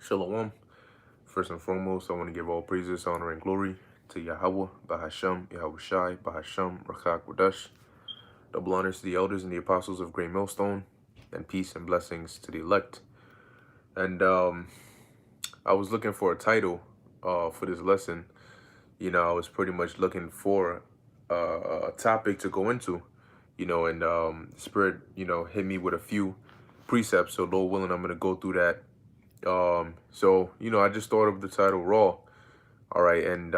Shalom. First and foremost, I want to give all praises, honor, and glory to Yahweh, Bahasham, Yahweh Shai, Bahasham, Rakak, Wadash. Double honors to the elders and the apostles of Great Millstone, and peace and blessings to the elect. And I was looking for a title for this lesson. I was pretty much looking for a topic to go into, and the Spirit, hit me with a few precepts. So, Lord willing, I'm going to go through that. I just thought of the title Raw. All right. And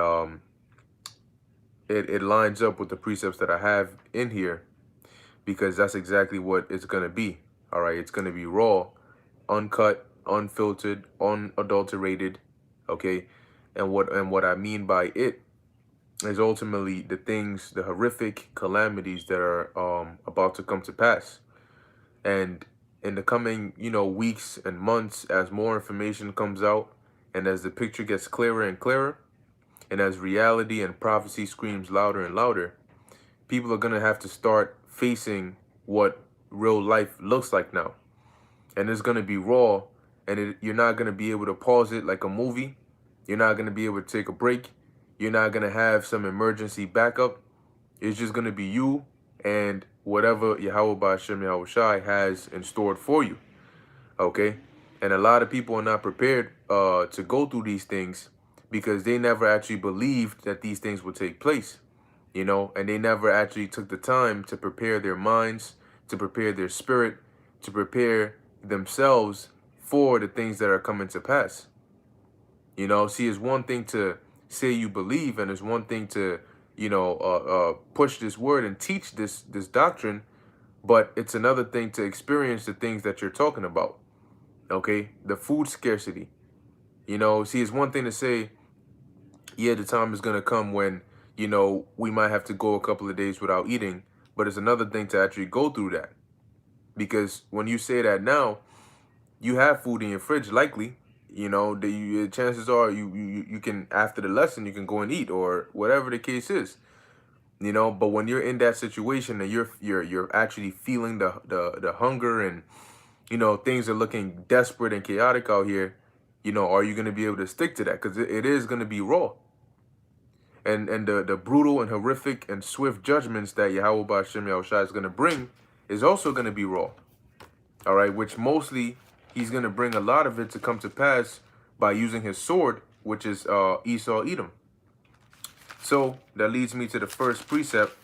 it lines up with the precepts that I have in here, because that's exactly what it's going to be. All right. It's going to be raw, uncut, unfiltered, unadulterated. Okay. And what I mean by it is ultimately the horrific calamities that are about to come to pass. And in the coming, weeks and months, as more information comes out and as the picture gets clearer and clearer, and as reality and prophecy screams louder and louder, people are going to have to start facing what real life looks like now. And it's going to be raw, and you're not going to be able to pause it like a movie. You're not going to be able to take a break. You're not going to have some emergency backup. It's just going to be you and whatever Yahweh Ba'ashem Yahweh Shai has in store for you. Okay? And a lot of people are not prepared to go through these things because they never actually believed that these things would take place, and they never actually took the time to prepare their minds, to prepare their spirit, to prepare themselves for the things that are coming to pass. See, it's one thing to say you believe, and it's one thing to, push this word and teach this doctrine, but it's another thing to experience the things that you're talking about. Okay, the food scarcity. See, it's one thing to say, yeah, the time is gonna come when, we might have to go a couple of days without eating, but it's another thing to actually go through that. Because when you say that now, you have food in your fridge, likely. The chances are you can, after the lesson, you can go and eat, or whatever the case is. But when you're in that situation and you're actually feeling the hunger, and things are looking desperate and chaotic out here, are you going to be able to stick to that? Because it is going to be raw. And the brutal and horrific and swift judgments that Yahweh Ba'ashem Yahweh Shai is going to bring is also going to be raw. All right, which mostly he's going to bring a lot of it to come to pass by using his sword, which is Esau Edom. So that leads me to the first precept.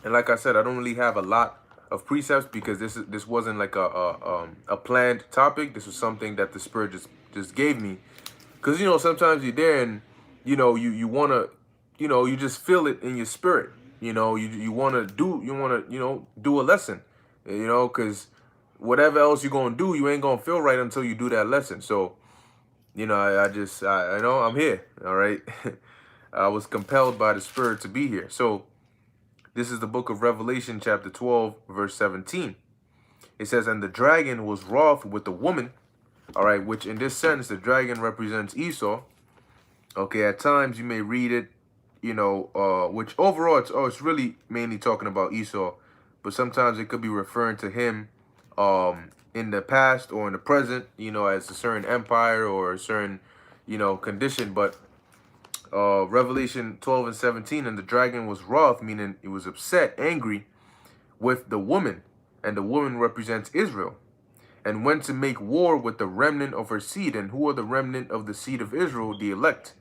And like I said, I don't really have a lot of precepts because this wasn't like a planned topic. This was something that the Spirit just gave me. Because, sometimes you're there and, you want to, you just feel it in your spirit. You want to do a lesson, because whatever else you're going to do, you ain't going to feel right until you do that lesson. So, I know I'm here. All right. I was compelled by the Spirit to be here. So this is the book of Revelation, chapter 12, verse 17. It says, and the dragon was wroth with the woman. All right, which in this sense, the dragon represents Esau. Okay, at times you may read it, which overall it's really mainly talking about Esau, but sometimes it could be referring to him in the past or in the present, as a certain empire or a certain, condition. But Revelation 12 and 17, and the dragon was wroth, meaning it was upset, angry with the woman, and the woman represents Israel, and went to make war with the remnant of her seed. And who are the remnant of the seed of Israel? The elect.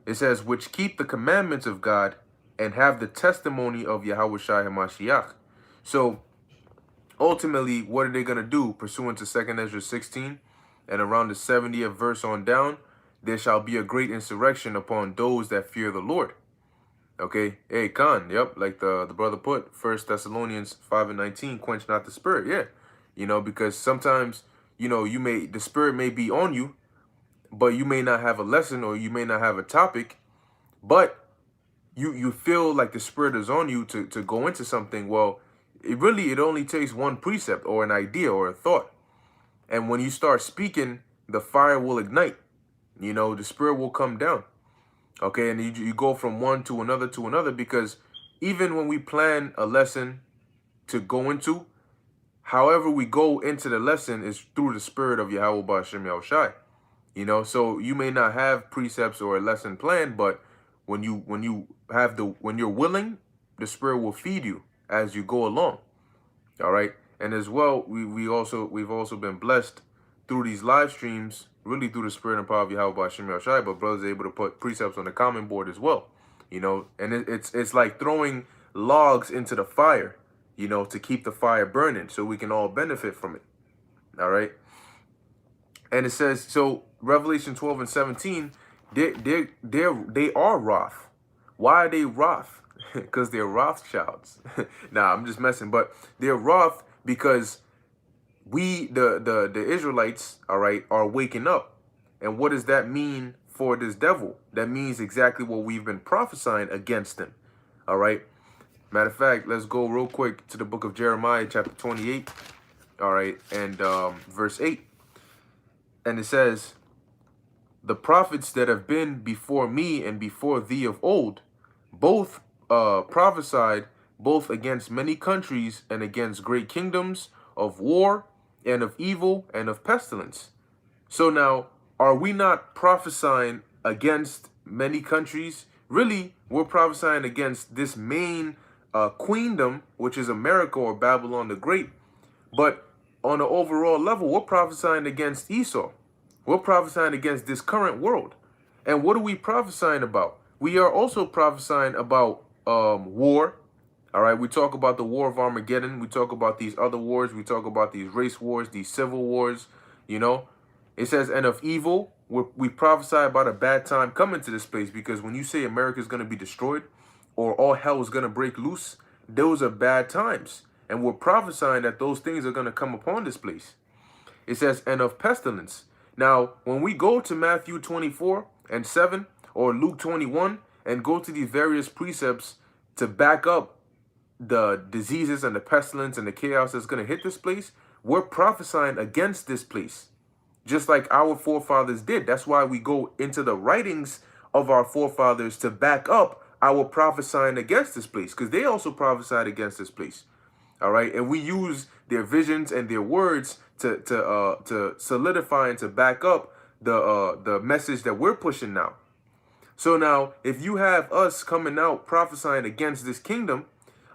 It says, which keep the commandments of God and have the testimony of Yahweh Shai HaMashiach. So ultimately, what are they going to do? Pursuant to 2 Ezra 16 and around the 70th verse on down, there shall be a great insurrection upon those that fear the Lord. Okay, hey, Khan, yep, like the brother put, 1 Thessalonians 5 and 19, quench not the spirit, yeah. Because sometimes, the Spirit may be on you, but you may not have a lesson or you may not have a topic, but you feel like the Spirit is on you to go into something. Well, it only takes one precept or an idea or a thought. And when you start speaking, the fire will ignite. The Spirit will come down. Okay, and you go from one to another, because even when we plan a lesson to go into, however we go into the lesson is through the spirit of Yahweh Ba'ashem Yahushai. You know, so you may not have precepts or a lesson plan, but when you're willing, the spirit will feed you as you go along. All right. And as well, we've also been blessed through these live streams, really through the spirit and power of Yahweh Ba'ashem Yahushai, but brothers are able to put precepts on the common board as well. You know, and it's like throwing logs into the fire, you know, to keep the fire burning so we can all benefit from it. All right. And it says, so Revelation 12 and 17, they are Roth. Why are they Roth? Because they're Rothschilds. Nah, I'm just messing. But they're Roth because we, the Israelites, all right, are waking up. And what does that mean for this devil? That means exactly what we've been prophesying against him. All right. Matter of fact, let's go real quick to the book of Jeremiah, chapter 28. All right. And verse 8. And it says, the prophets that have been before me and before thee of old, both prophesied both against many countries and against great kingdoms, of war and of evil and of pestilence. So now, are we not prophesying against many countries? Really, we're prophesying against this main queendom, which is America or Babylon the Great. But on an overall level, we're prophesying against Esau. We're prophesying against this current world. And what are we prophesying about? We are also prophesying about war. All right, we talk about the war of Armageddon. We talk about these other wars. We talk about these race wars, these civil wars, you know. It says, and of evil, we prophesy about a bad time coming to this place, because when you say America is going to be destroyed or all hell is going to break loose, those are bad times. And we're prophesying that those things are going to come upon this place. It says, and of pestilence. Now, when we go to Matthew 24 and 7 or Luke 21 and go to these various precepts to back up the diseases and the pestilence and the chaos that's going to hit this place, we're prophesying against this place, just like our forefathers did. That's why we go into the writings of our forefathers to back up our prophesying against this place, because they also prophesied against this place. All right, and we use their visions and their words to solidify and to back up the message that we're pushing now. So now, if you have us coming out prophesying against this kingdom,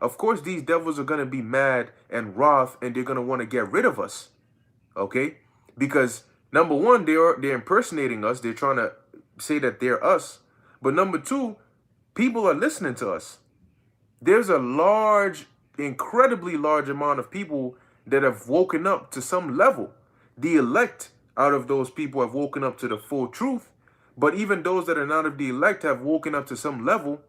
of course these devils are going to be mad and wroth, and they're going to want to get rid of us. Okay, because number one, they're impersonating us. They're trying to say that they're us. But number two, people are listening to us. There's a incredibly large amount of people that have woken up to some level. The elect out of those people have woken up to the full truth. But even those that are not of the elect have woken up to some level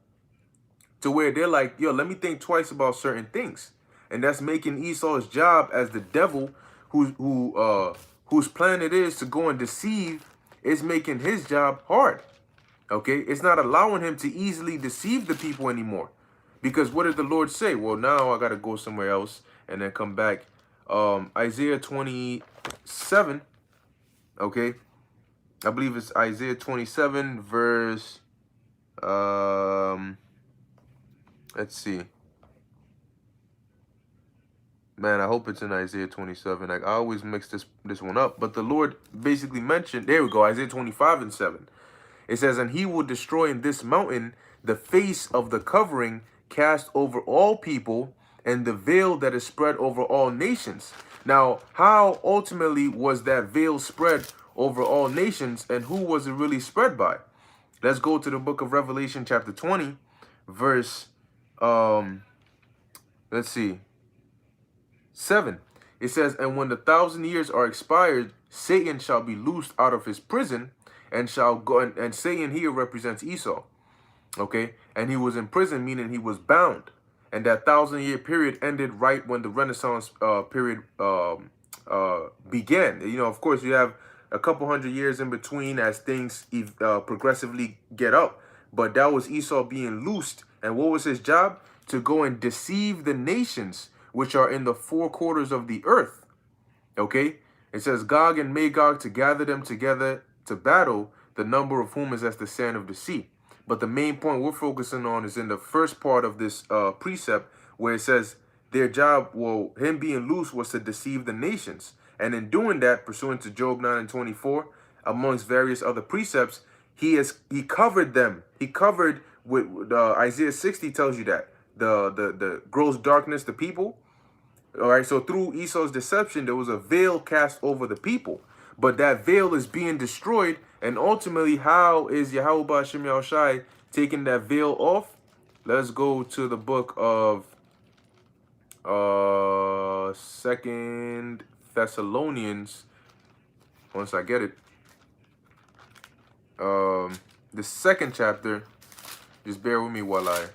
to where they're like, yo, let me think twice about certain things. And that's making Esau's job as the devil whose plan it is to go and deceive, is making his job hard. Okay, it's not allowing him to easily deceive the people anymore. Because what did the Lord say? Well, now I got to go somewhere else and then come back. Isaiah 27, okay? I believe it's Isaiah 27, verse, let's see. Man, I hope it's in Isaiah 27. Like, I always mix this one up. But the Lord basically mentioned, there we go, Isaiah 25 and 7. It says, and he will destroy in this mountain the face of the covering cast over all people, and the veil that is spread over all nations. Now, how ultimately was that veil spread over all nations, and who was it really spread by? Let's go to the book of Revelation chapter 20, verse, let's see, 7. It says, and when the 1,000 years are expired, Satan shall be loosed out of his prison, and shall go, and Satan here represents Esau. Okay, and he was in prison, meaning he was bound. And that 1,000-year period ended right when the Renaissance period began. You know, of course, you have a couple hundred years in between as things progressively get up. But that was Esau being loosed. And what was his job? To go and deceive the nations which are in the four quarters of the earth. Okay, it says Gog and Magog, to gather them together to battle, the number of whom is as the sand of the sea. But the main point we're focusing on is in the first part of this precept, where it says their job, well, him being loose was to deceive the nations. And in doing that, pursuant to Job 9 and 24, amongst various other precepts, he covered them. He covered with Isaiah 60 tells you that the gross darkness, the people. All right, so through Esau's deception, there was a veil cast over the people, but that veil is being destroyed. And ultimately, how is Yahweh Ba'Shem Yahushai taking that veil off? Let's go to the book of Second Thessalonians. Once I get it, the second chapter. Just bear with me while I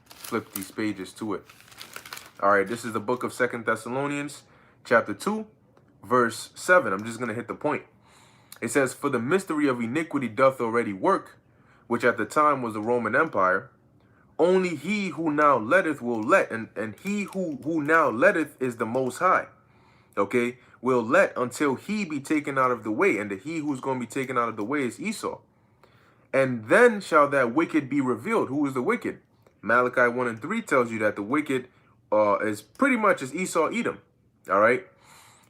flip these pages to it. All right, this is the book of Second Thessalonians, chapter 2, verse 7. I'm just going to hit the point. It says, "For the mystery of iniquity doth already work, which at the time was the Roman Empire. Only he who now letteth will let, and he who now letteth is the Most High." Okay, will let until he be taken out of the way, and the he who's going to be taken out of the way is Esau. "And then shall that wicked be revealed." Who is the wicked? Malachi 1 and 3 tells you that the wicked is pretty much as Esau, Edom. All right.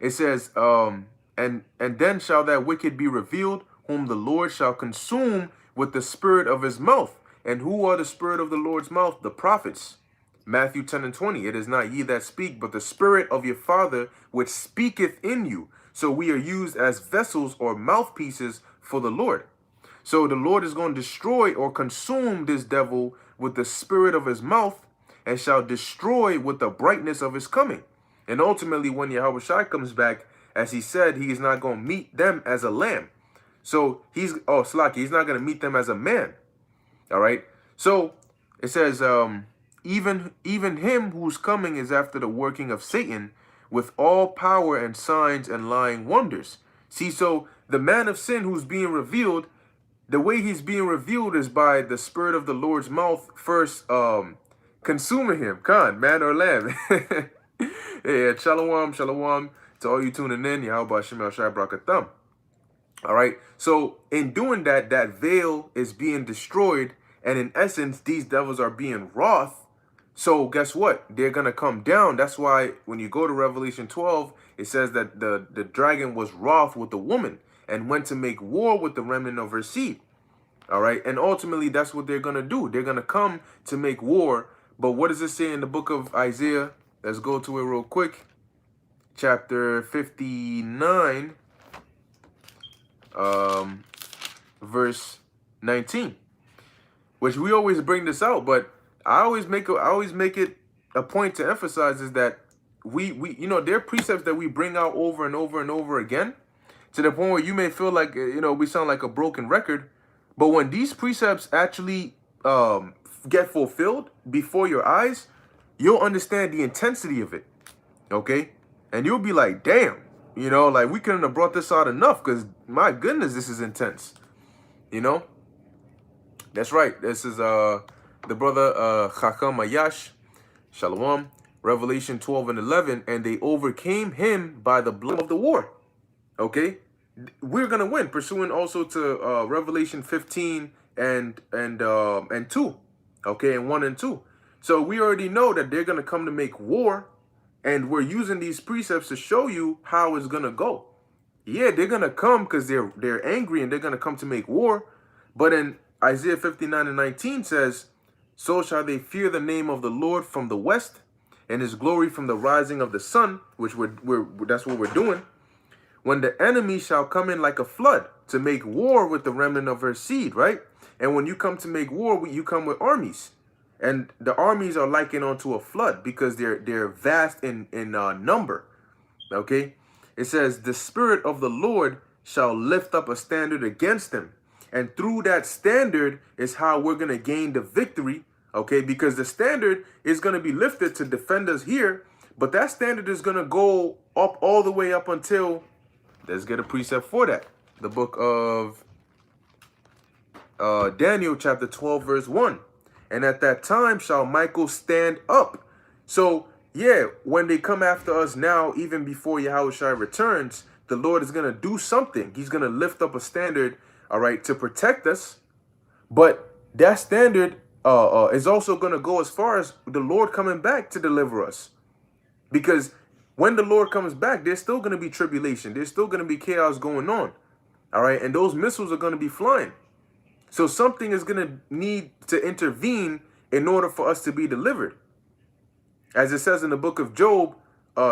It says, and then shall that wicked be revealed, whom the Lord shall consume with the spirit of his mouth. And who are the spirit of the Lord's mouth? The prophets. Matthew 10 and 20. "It is not ye that speak, but the spirit of your Father which speaketh in you." So we are used as vessels or mouthpieces for the Lord. So the Lord is going to destroy or consume this devil with the spirit of his mouth, and shall destroy with the brightness of his coming. And ultimately, when Yahweh Shai comes back, as he said, he is not going to meet them as a lamb. So he's not going to meet them as a man. All right. So it says, even him whose coming is after the working of Satan, with all power and signs and lying wonders. See, so the man of sin who's being revealed, the way he's being revealed is by the spirit of the Lord's mouth first consuming him. Khan, man or lamb. Yeah, shalom to all you tuning in. Yahweh Ba'Shem Yahushai Brakatham. All right. So in doing that, that veil is being destroyed. And in essence, these devils are being wroth. So guess what? They're going to come down. That's why when you go to Revelation 12, it says that the dragon was wroth with the woman and went to make war with the remnant of her seed. All right. And ultimately, that's what they're going to do. They're going to come to make war. But what does it say in the book of Isaiah? Let's go to it real quick. Chapter 59, verse 19. Which we always bring this out, but I always make it a point to emphasize is that we there are precepts that we bring out over and over and over again, to the point where you may feel like we sound like a broken record, but when these precepts actually get fulfilled before your eyes, you'll understand the intensity of it. Okay, and you'll be like, damn, like we couldn't have brought this out enough, because my goodness, this is intense. That's right. This is the brother Chacham Ayash, Shalom, Revelation 12 and 11, and they overcame him by the blood of the war. Okay, we're gonna win. Pursuant also to Revelation 15 and 2. Okay, and 1 and 2. So we already know that they're gonna come to make war, and we're using these precepts to show you how it's gonna go. Yeah, they're gonna come because they're angry and they're gonna come to make war, but in Isaiah 59 and 19 says, "So shall they fear the name of the Lord from the west, and his glory from the rising of the sun," which that's what we're doing. "When the enemy shall come in like a flood to make war with the remnant of her seed," right? And when you come to make war, you come with armies. And the armies are likened unto a flood because they're vast in number. Okay? It says, "The Spirit of the Lord shall lift up a standard against them." And through that standard is how we're going to gain the victory, okay? Because the standard is going to be lifted to defend us here, but that standard is going to go up all the way up until, let's get a precept for that. The book of Daniel chapter 12, verse 1. "And at that time shall Michael stand up." So, yeah, when they come after us now, even before Yahushua returns, the Lord is going to do something. He's going to lift up a standard, all right, to protect us. But that standard is also going to go as far as the Lord coming back to deliver us. Because when the Lord comes back, there's still going to be tribulation. There's still going to be chaos going on. All right. And those missiles are going to be flying. So something is going to need to intervene in order for us to be delivered. As it says in the book of Job,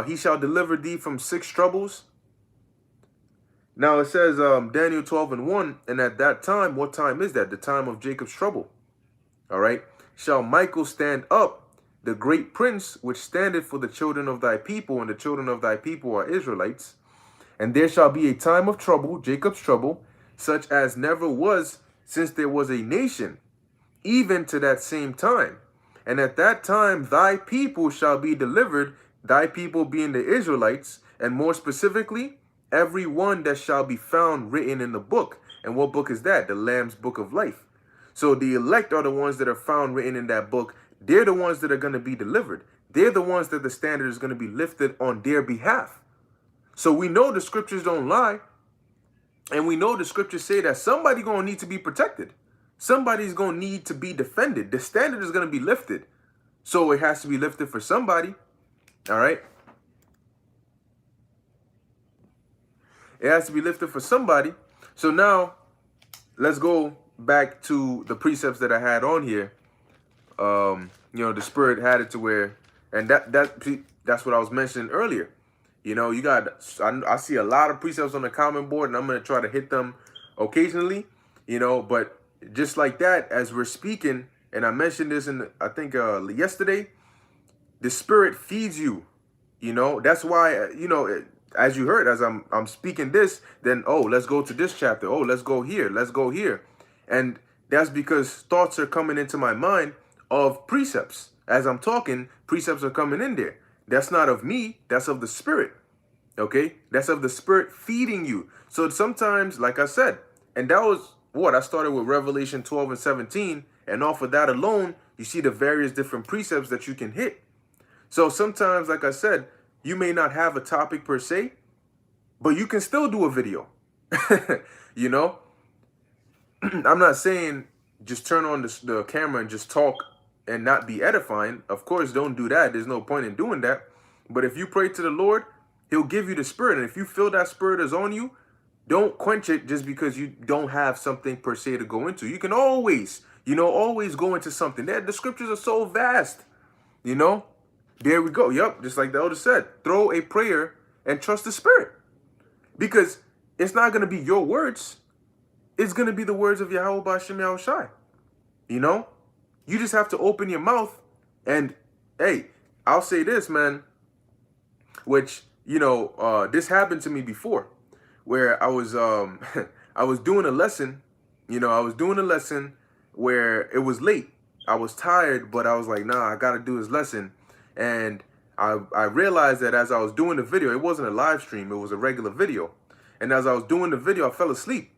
he shall deliver thee from 6 troubles. Now it says Daniel 12:1, and at that time, what time is that? The time of Jacob's trouble. All right. Shall Michael stand up, the great prince, which standeth for the children of thy people, and the children of thy people are Israelites. And there shall be a time of trouble, Jacob's trouble, such as never was since there was a nation, even to that same time. And at that time thy people shall be delivered, thy people being the Israelites, and more specifically, every one that shall be found written in the book. And what book is that? The Lamb's book of life. So the elect are the ones that are found written in that book. They're the ones that are going to be delivered. They're the ones that the standard is going to be lifted on their behalf. So we know the scriptures don't lie. And we know the scriptures say that somebody's going to need to be protected. Somebody's going to need to be defended. The standard is going to be lifted. So it has to be lifted for somebody. All right. It has to be lifted for somebody. So now let's go back to the precepts that I had on here. You know, the Spirit had it to where, and that's what I was mentioning earlier. You know, you got, I see a lot of precepts on the comment board, and I'm going to try to hit them occasionally, you know, but just like that, as we're speaking, and I mentioned this in, I think, yesterday, the Spirit feeds you, you know. That's why, you know, as you heard, as I'm speaking this, then, oh, let's go to this chapter. Oh, let's go here. Let's go here. And that's because thoughts are coming into my mind of precepts. As I'm talking, precepts are coming in there. That's not of me. That's of the Spirit. Okay? That's of the Spirit feeding you. So sometimes, like I said, and that was what I started with Revelation 12 and 17. And off of that alone, you see the various different precepts that you can hit. So sometimes, like I said, you may not have a topic per se, but you can still do a video. You know? I'm not saying just turn on the camera and just talk and not be edifying. Of course, don't do that. There's no point in doing that. But if you pray to the Lord, he'll give you the Spirit. And if you feel that Spirit is on you, don't quench it just because you don't have something per se to go into. You can always, you know, always go into something. The scriptures are so vast, you know. There we go. Yep. Just like the elder said, throw a prayer and trust the Spirit, because it's not going to be your words. It's going to be the words of Yahweh B'Shem Yahushai. You know, you just have to open your mouth. And hey, I'll say this, man, which, you know, this happened to me before, where I was I was doing a lesson. You know, I was doing a lesson where it was late. I was tired, but I was like, nah, I got to do this lesson. And I realized that as I was doing the video, it wasn't a live stream, it was a regular video. And as I was doing the video, I fell asleep.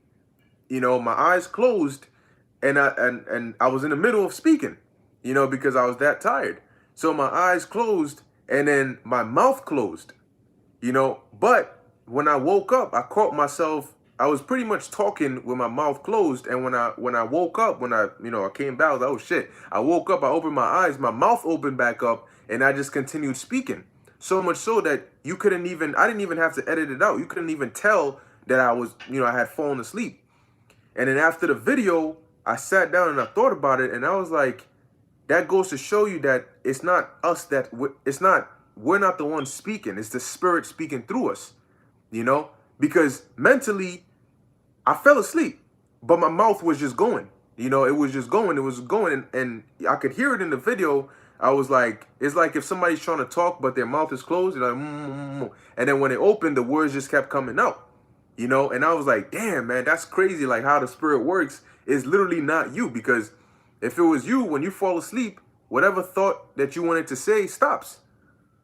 You know, my eyes closed, and I was in the middle of speaking, you know, because I was that tired. So my eyes closed, and then my mouth closed, you know. But when I woke up, I caught myself. I was pretty much talking with my mouth closed, and when I woke up, when I came back, I was like, oh shit. I woke up, I opened my eyes, my mouth opened back up, and I just continued speaking. So much so that you couldn't even, I didn't even have to edit it out. You couldn't even tell that I was, you know, I had fallen asleep. And then after the video, I sat down and I thought about it, and I was like, that goes to show you that it's not us we're not the ones speaking. It's the Spirit speaking through us, you know, because mentally I fell asleep, but my mouth was just going, you know, it was just going, and I could hear it in the video. I was like, it's like if somebody's trying to talk, but their mouth is closed, you're like, and then when it opened, the words just kept coming out, you know, and I was like, damn, man, that's crazy. Like how the Spirit works is literally not you, because if it was you, when you fall asleep, whatever thought that you wanted to say stops,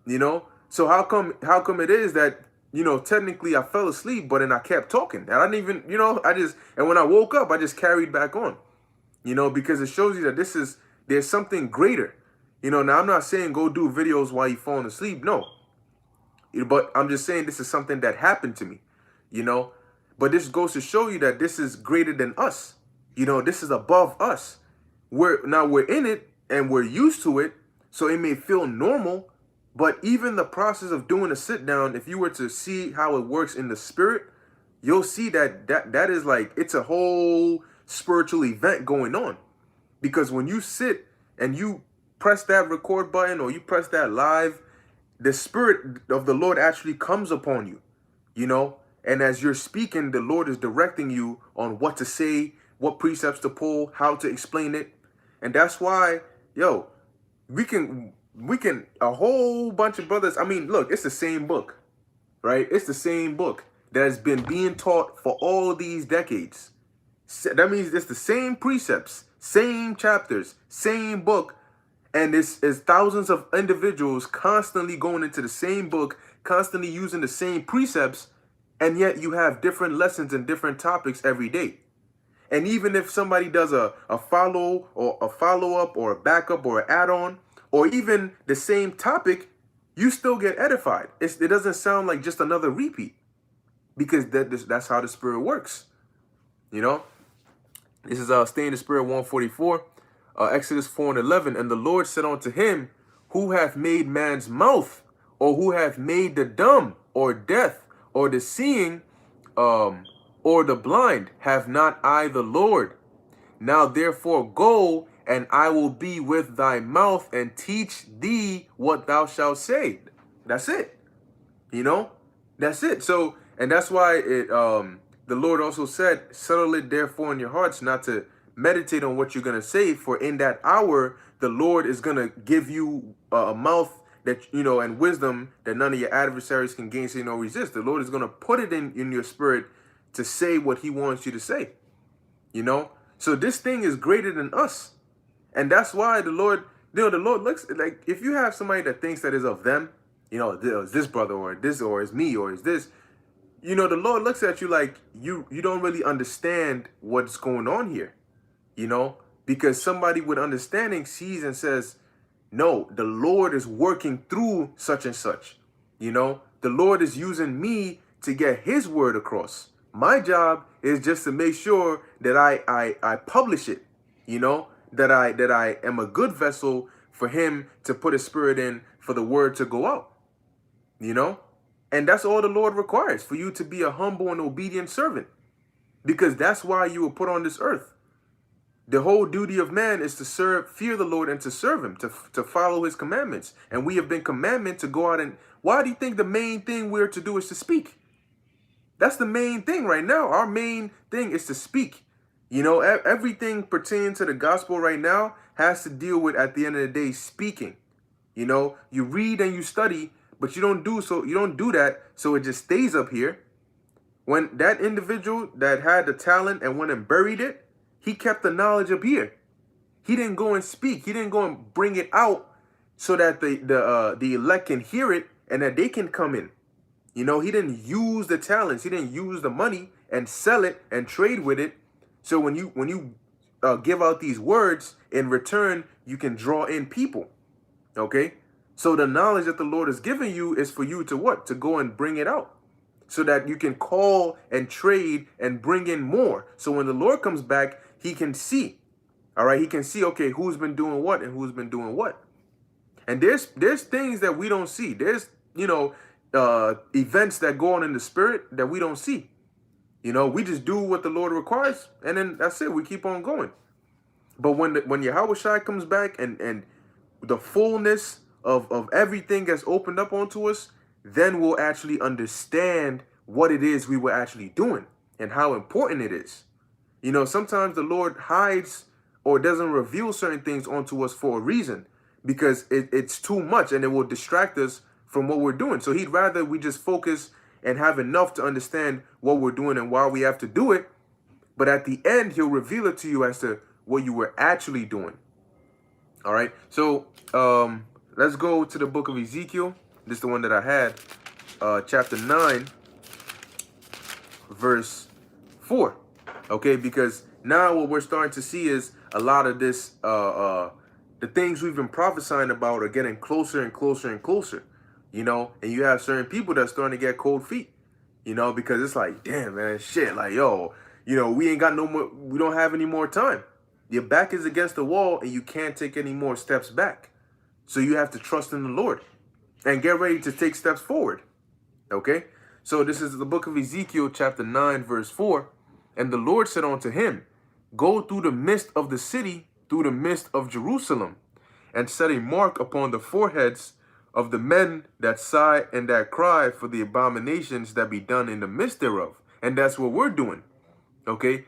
you know. So how come it is that, you know, technically I fell asleep, but then I kept talking, and I didn't even, you know, and when I woke up, I just carried back on, you know, because it shows you that there's something greater. You know, now I'm not saying go do videos while you're falling asleep. No. But I'm just saying this is something that happened to me, you know. But this goes to show you that this is greater than us. You know, this is above us. We're in it and we're used to it. So it may feel normal, But even the process of doing a sit down, if you were to see how it works in the spirit, you'll see that is like, it's a whole spiritual event going on. Because when you sit and you press that record button or you press that live, the spirit of the Lord actually comes upon you, you know? And as you're speaking, the Lord is directing you on what to say, what precepts to pull, how to explain it. And that's why, yo, we can, a whole bunch of brothers, I mean, look, it's the same book, right? It's the same book that has been being taught for all these decades. That means it's the same precepts, same chapters, same book. And this is thousands of individuals constantly going into the same book, constantly using the same precepts, and yet you have different lessons and different topics every day. And even if somebody does a follow or a follow-up or a backup or an add-on, or even the same topic, you still get edified. It doesn't sound like just another repeat, because that's how the spirit works. You know, this is Stay in the Spirit 144, Exodus 4:11. And the Lord said unto him, who hath made man's mouth, or who hath made the dumb, or deaf, or the seeing, or the blind? Have not I the Lord? Now therefore go, and I will be with thy mouth, and teach thee what thou shalt say. That's it. You know, that's it. So, and that's why it the Lord also said, settle it therefore in your hearts, not to meditate on what you're going to say, for in that hour the Lord is going to give you a mouth that, you know, and wisdom that none of your adversaries can gainsay nor resist. The Lord is going to put it in your spirit to say what he wants you to say, you know. So this thing is greater than us. And that's why the Lord, you know, the Lord looks like, if you have somebody that thinks that is of them, you know, this brother or this, or is me, or is this, you know, the Lord looks at you like you don't really understand what's going on here, you know, because somebody with understanding sees and says, no, the Lord is working through such and such. You know, the Lord is using me to get his word across. My job is just to make sure that I publish it, you know, that I am a good vessel for him to put his spirit in, for the word to go out, you know. And that's all the Lord requires, for you to be a humble and obedient servant, because that's why you were put on this earth. The whole duty of man is to serve, fear the Lord, and to serve him, to follow his commandments. And we have been commanded to go out and, why do you think the main thing we're to do is to speak? That's the main thing right now. Our main thing is to speak. You know, everything pertaining to the gospel right now has to deal with, at the end of the day, speaking. You know, you read and you study, but you don't do that, so it just stays up here. When that individual that had the talent and went and buried it, he kept the knowledge up here. He didn't go and speak. He didn't go and bring it out so that the elect can hear it and that they can come in. You know, he didn't use the talents. He didn't use the money and sell it and trade with it. So when you give out these words, in return, you can draw in people. Okay? So the knowledge that the Lord has given you is for you to what? To go and bring it out, so that you can call and trade and bring in more. So when the Lord comes back, he can see. All right, he can see, okay, who's been doing what and who's been doing what. And there's things that we don't see. There's, you know, events that go on in the spirit that we don't see. You know, we just do what the Lord requires, and then that's it. We keep on going. But when Yahweh Shai comes back and the fullness of everything gets opened up onto us, then we'll actually understand what it is we were actually doing and how important it is. You know, sometimes the Lord hides or doesn't reveal certain things onto us for a reason, because it's too much and it will distract us from what we're doing. So he'd rather we just focus and have enough to understand what we're doing and why we have to do it. But at the end, he'll reveal it to you as to what you were actually doing. All right. So let's go to the book of Ezekiel. This is the one that I had, chapter 9, verse 4. Okay, because now what we're starting to see is a lot of this, the things we've been prophesying about are getting closer and closer and closer, you know, and you have certain people that's starting to get cold feet, you know, because it's like, damn, man, shit, like, yo, you know, we ain't got no more, we don't have any more time. Your back is against the wall and you can't take any more steps back. So you have to trust in the Lord. and get ready to take steps forward. Okay? So this is the book of Ezekiel chapter 9 verse 4. And the Lord said unto him, go through the midst of the city, through the midst of Jerusalem, and set a mark upon the foreheads of the men that sigh and that cry for the abominations that be done in the midst thereof. And that's what we're doing. Okay?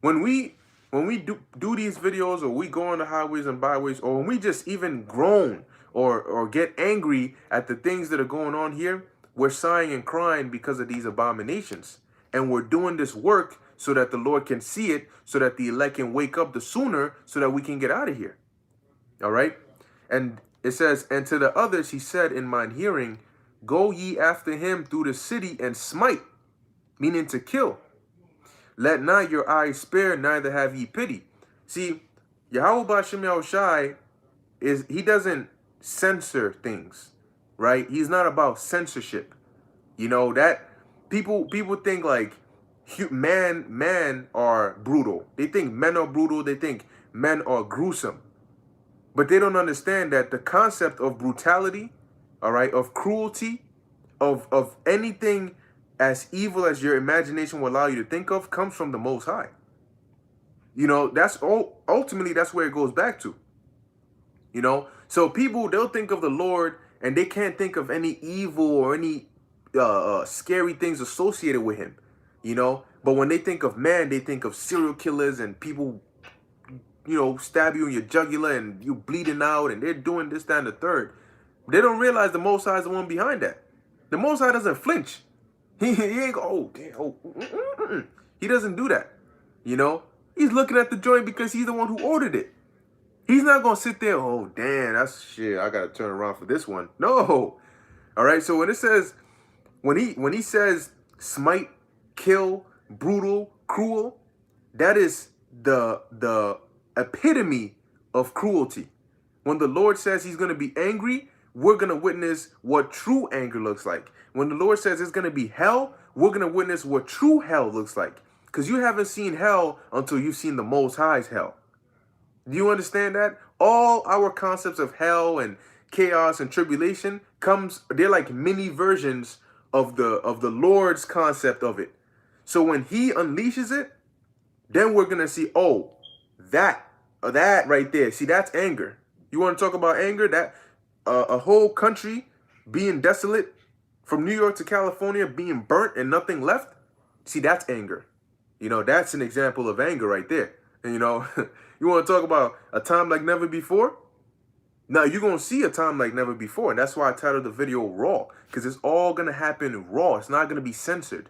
When we do these videos, or we go on the highways and byways, or when we just even groan or get angry at the things that are going on here, we're sighing and crying because of these abominations. And we're doing this work so that the Lord can see it, so that the elect can wake up the sooner, so that we can get out of here. All right? And it says, and to the others he said in mine hearing, go ye after him through the city and smite, meaning to kill. Let not your eyes spare, neither have ye pity. See, Yahweh Ba'Shem Yahushai he doesn't censor things, right? He's not about censorship. You know, that people think like men are brutal. They think men are brutal. They think men are gruesome. But they don't understand that the concept of brutality, all right, of cruelty, of anything as evil as your imagination will allow you to think of, comes from the Most High. You know, that's all. Ultimately, that's where it goes back to. You know, so people, they'll think of the Lord and they can't think of any evil or any scary things associated with him. You know, but when they think of man, they think of serial killers and people, you know, stab you in your jugular and you bleeding out and they're doing this, that, and the third. They don't realize the Most High is the one behind that. The Most High doesn't flinch. He ain't go, oh, damn, oh. He doesn't do that. You know, he's looking at the joint because he's the one who ordered it. He's not going to sit there, oh, damn, that's shit, I got to turn around for this one. No. All right, so when it says, when he says smite, kill, brutal, cruel, that is the epitome of cruelty. When the Lord says he's going to be angry, we're going to witness what true anger looks like. When the Lord says it's going to be hell, we're going to witness what true hell looks like. Because you haven't seen hell until you've seen the Most High's hell. Do you understand that? All our concepts of hell and chaos and tribulation they're like mini versions of the Lord's concept of it. So when he unleashes it, then we're going to see, oh, that right there. See, that's anger. You want to talk about anger? That a whole country being desolate, from New York to California being burnt and nothing left. See, that's anger. You know, that's an example of anger right there. And, you know, you want to talk about a time like never before? Now, you're going to see a time like never before. And that's why I titled the video Raw. Because it's all going to happen raw. It's not going to be censored.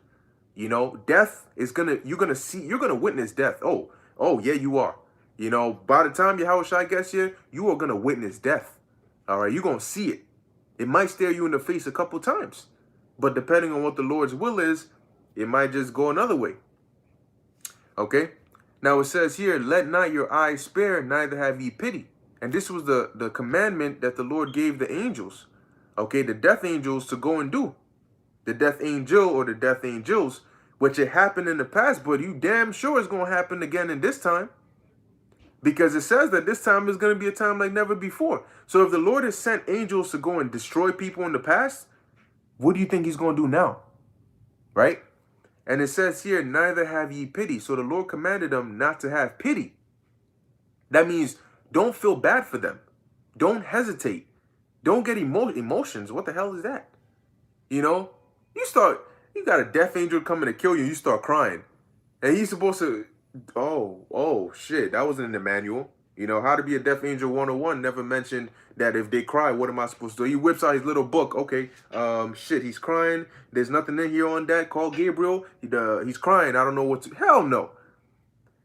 You know, death is going to, you're going to witness death. Oh, yeah, you are. You know, by the time Yahushua gets here, you are going to witness death. All right, you're going to see it. It might stare you in the face a couple times. But depending on what the Lord's will is, it might just go another way. Okay? Now it says here, let not your eyes spare, neither have ye pity. And this was the commandment that the Lord gave the angels. Okay, the death angels to go and do. The death angel or the death angels, which it happened in the past, but you damn sure it's going to happen again in this time. Because it says that this time is going to be a time like never before. So if the Lord has sent angels to go and destroy people in the past, what do you think he's going to do now? Right? And it says here, neither have ye pity. So the Lord commanded them not to have pity. That means don't feel bad for them. Don't hesitate. Don't get emotions. What the hell is that? You know, you got a death angel coming to kill you. You start crying. And he's supposed to, oh, shit. That wasn't in the manual. You know, how to be a death angel 101 never mentioned that if they cry, what am I supposed to do? He whips out his little book. Okay, shit, he's crying. There's nothing in here on that. Call Gabriel. He's crying. I don't know what to, hell no.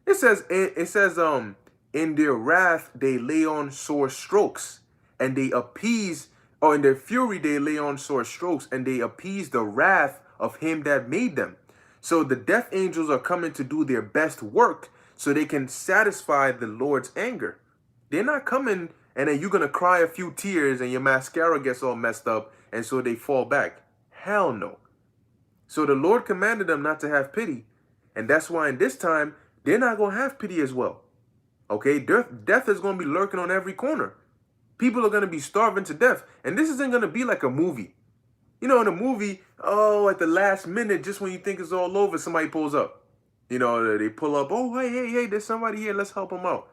It says, in their wrath, they lay on sore strokes and they appease, or in their fury, they lay on sore strokes and they appease the wrath of him that made them. So the death angels are coming to do their best work so they can satisfy the Lord's anger. They're not coming and then you're going to cry a few tears and your mascara gets all messed up and so they fall back. Hell no. So the Lord commanded them not to have pity. And that's why in this time, they're not going to have pity as well. Okay, death is going to be lurking on every corner. People are going to be starving to death. And this isn't going to be like a movie. You know, in a movie, oh, at the last minute, just when you think it's all over, somebody pulls up. You know, they pull up, oh, hey, there's somebody here, let's help them out.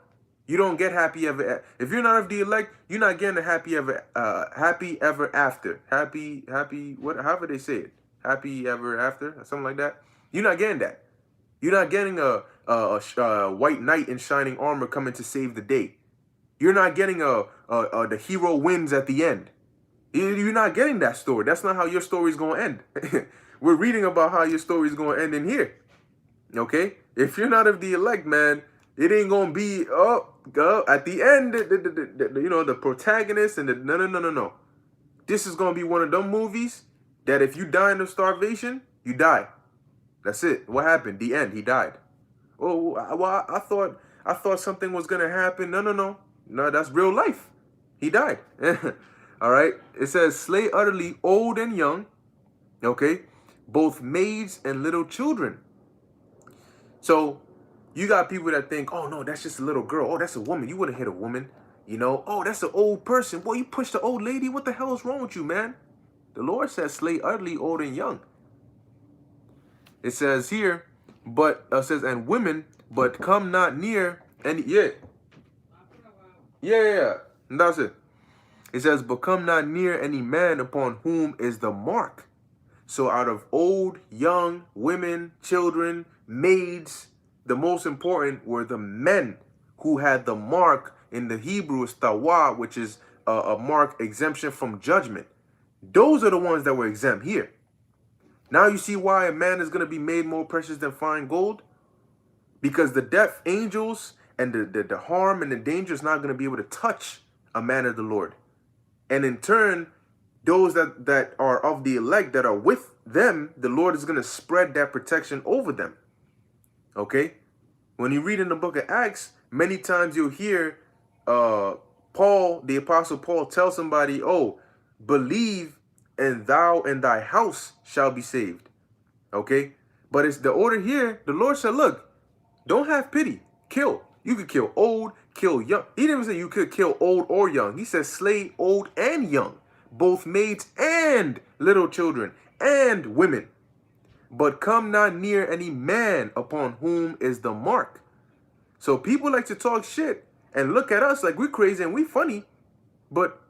You don't get happy ever. If you're not of the elect, you're not getting a happy ever after. Happy, what? However they say it, happy ever after, or something like that. You're not getting that. You're not getting a white knight in shining armor coming to save the day. You're not getting the hero wins at the end. You're not getting that story. That's not how your story's gonna end. We're reading about how your story's gonna end in here. Okay, if you're not of the elect, man, it ain't gonna be at the end. The protagonist and no. This is gonna be one of them movies that if you die of starvation, you die. That's it. What happened? The end. He died. Oh, well, I thought something was gonna happen. No. That's real life. He died. All right. It says, slay utterly old and young. Okay, both maids and little children. So you got people that think, oh no, that's just a little girl. Oh, that's a woman. You wouldn't hit a woman. You know, oh, that's an old person. Boy, you pushed the old lady. What the hell is wrong with you, man? The Lord says, slay utterly old and young. It says here, and women, but come not near any. Yeah. And that's it. It says, but come not near any man upon whom is the mark. So out of old, young, women, children, maids, the most important were the men who had the mark. In the Hebrew is tawa, which is a mark exemption from judgment. Those are the ones that were exempt here. Now you see why a man is going to be made more precious than fine gold? Because the death angels and the harm and the danger is not going to be able to touch a man of the Lord. And in turn, those that are of the elect, that are with them, the Lord is going to spread that protection over them. Okay? When you read in the book of Acts, many times you'll hear Paul, the Apostle Paul, tell somebody, oh, believe and thou and thy house shall be saved. Okay? But it's the order here. The Lord said, look, don't have pity. Kill. You could kill old, kill young. He didn't even say you could kill old or young. He said slay old and young, both maids and little children and women. But come not near any man upon whom is the mark. So people like to talk shit and look at us like we're crazy and we funny. But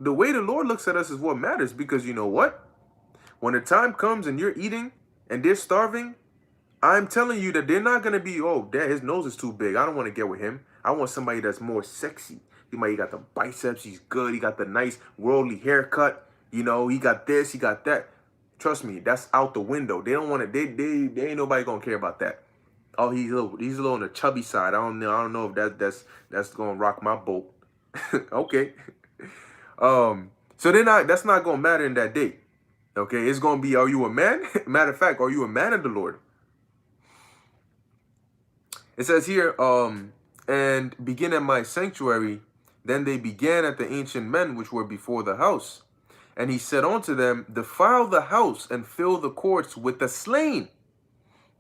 the way the Lord looks at us is what matters, because you know what? When the time comes and you're eating and they're starving, I'm telling you that they're not going to be, oh, dad, his nose is too big. I don't want to get with him. I want somebody that's more sexy. He got the biceps. He's good. He got the nice worldly haircut. You know, he got this. He got that. Trust me, that's out the window. They don't want to. They ain't nobody going to care about that. Oh, he's a little on the chubby side. I don't know if that's going to rock my boat. Okay. So that's not going to matter in that day. Okay. It's going to be, are you a man? Matter of fact, are you a man of the Lord? It says here, and begin at my sanctuary. Then they began at the ancient men which were before the house. And he said unto them, defile the house and fill the courts with the slain.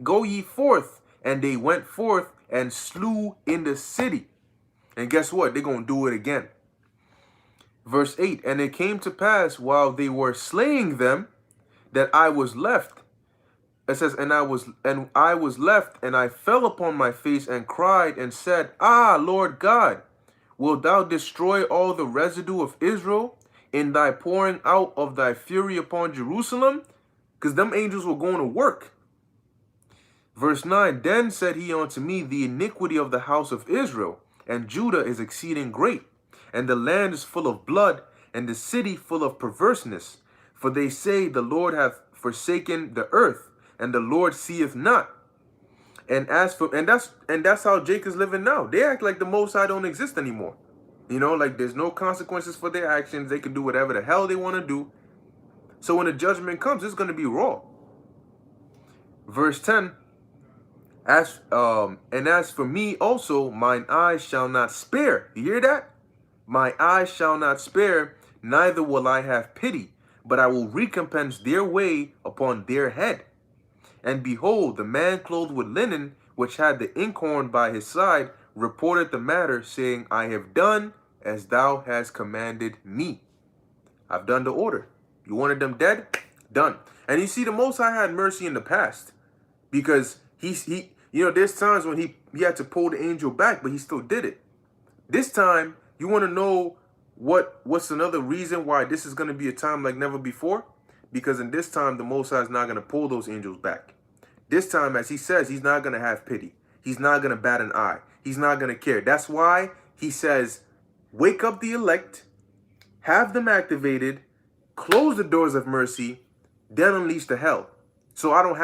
Go ye forth. And they went forth and slew in the city. And guess what? They're going to do it again. Verse 8, and it came to pass while they were slaying them that I was left. It says, and I was left, and I fell upon my face and cried and said, ah, Lord God, wilt thou destroy all the residue of Israel in thy pouring out of thy fury upon Jerusalem? Because them angels were going to work. Verse 9, then said he unto me, the iniquity of the house of Israel and Judah is exceeding great, and the land is full of blood, and the city full of perverseness. For they say, the Lord hath forsaken the earth, and the Lord seeth not. And that's how Jacob's living now. They act like the Most High don't exist anymore. You know, like there's no consequences for their actions. They can do whatever the hell they want to do. So when the judgment comes, it's going to be raw. Verse 10, and as for me also, mine eyes shall not spare. You hear that? My eyes shall not spare, neither will I have pity, but I will recompense their way upon their head. And behold, the man clothed with linen, which had the inkhorn by his side, reported the matter, saying, I have done as thou hast commanded me. I've done the order. You wanted them dead? Done. And you see, the Most High had mercy in the past, because he there's times when he had to pull the angel back, but he still did it. This time, you want to know what's another reason why this is going to be a time like never before? Because in this time, the Most High is not going to pull those angels back. This time, as he says, he's not going to have pity. He's not going to bat an eye. He's not going to care. That's why he says, wake up the elect, have them activated, close the doors of mercy, then unleash the hell. So I don't